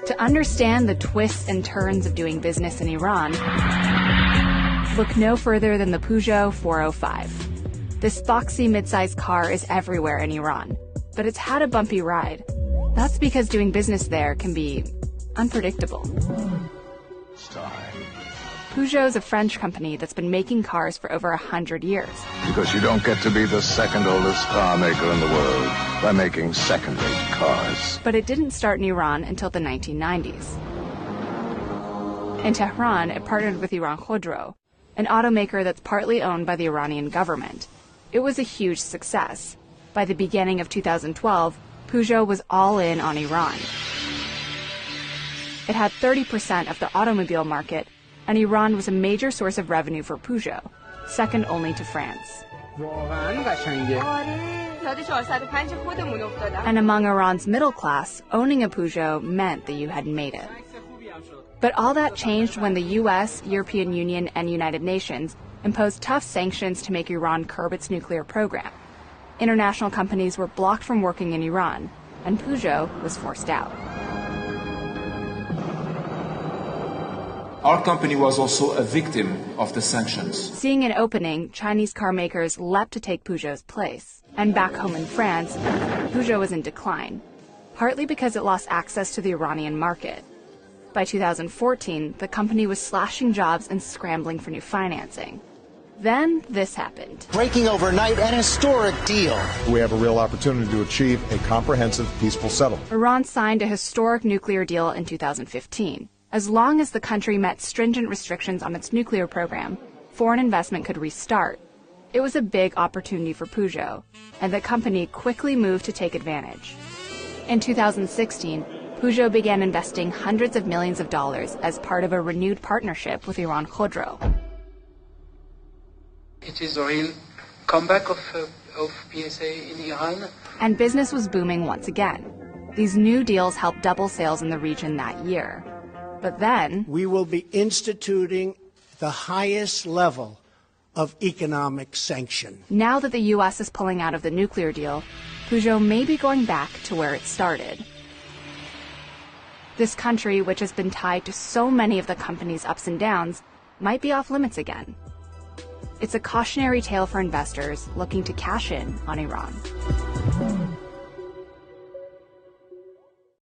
To understand the twists and turns of doing business in Iran, look no further than the Peugeot 405. This boxy mid-sized car is everywhere in Iran, but it's had a bumpy ride. That's because doing business there can be unpredictable. Peugeot is a French company that's been making cars for over 100 years. Because you don't get to be the second oldest car maker in the world by making second-rate cars. But it didn't start in Iran until the 1990s. In Tehran, it partnered with Khodro, an automaker that's partly owned by the Iranian government. It was a huge success. By the beginning of 2012, Peugeot was all in on Iran. It had 30% of the automobile market, and Iran was a major source of revenue for Peugeot, second only to France. And among Iran's middle class, owning a Peugeot meant that you had made it. But all that changed when the US, European Union, and United Nations imposed tough sanctions to make Iran curb its nuclear program. International companies were blocked from working in Iran, and Peugeot was forced out. Our company was also a victim of the sanctions. Seeing an opening, Chinese car makers leapt to take Peugeot's place. And back home in France, Peugeot was in decline, partly because it lost access to the Iranian market. By 2014, the company was slashing jobs and scrambling for new financing. Then this happened. Breaking overnight an historic deal. We have a real opportunity to achieve a comprehensive, peaceful settlement. Iran signed a historic nuclear deal in 2015. As long as the country met stringent restrictions on its nuclear program, foreign investment could restart. It was a big opportunity for Peugeot, and the company quickly moved to take advantage. In 2016, Peugeot began investing hundreds of millions of dollars as part of a renewed partnership with Khodro. It is a real comeback of PSA in Iran. And business was booming once again. These new deals helped double sales in the region that year. But then, we will be instituting the highest level of economic sanction. Now that the U.S. is pulling out of the nuclear deal, Peugeot may be going back to where it started. This country, which has been tied to so many of the company's ups and downs, might be off limits again. It's a cautionary tale for investors looking to cash in on Iran.